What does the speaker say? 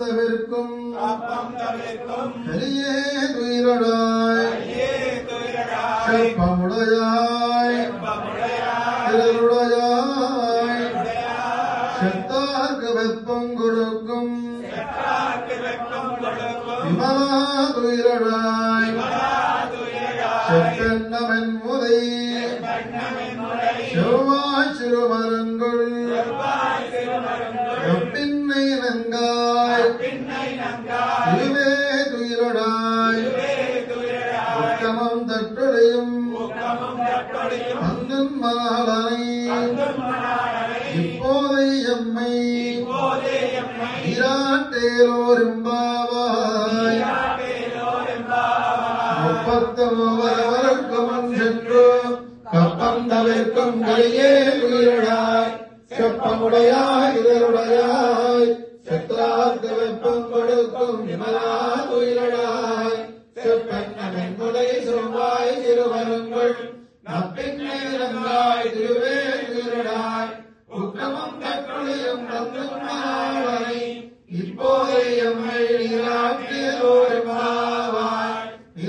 தவிர்க்கும் கலியே துயிரடாய் செப்பமுடையாய் திரளுடையாய் செத்தார்க்கு வெப்பம் கொடுக்கும் விமலா துயிரடாய் செப்பெண்ணமென் முதை செவ்வாய் சிறுமரங்கள் பின்னை நங்காய் இதுவே துயிரடாய் உத்தமம் தட்டுடையும் அங்கன் மணாளனை இப்போதை எம்மை ஈராட்டேலோரிம்பாவாய் முப்பத்தமோவரவருக்கு முன் சென்று கப்பம் தவிர்க்கும் கலியே துயிரடாய் செப்பமுடையாய் இதழுடையாய் செத்தார்க்கு வெப்பம் கொடுக்கும் விமலா துயிரடாய் செப்பெண்ணமென் முலை செவ்வாய் சிறுவருங்கள் நப்பின்னை நங்காய் திருவே துயிரடாய் உக்கமம் தற்கொலையும் தந்தும் மணாளனை இப்போ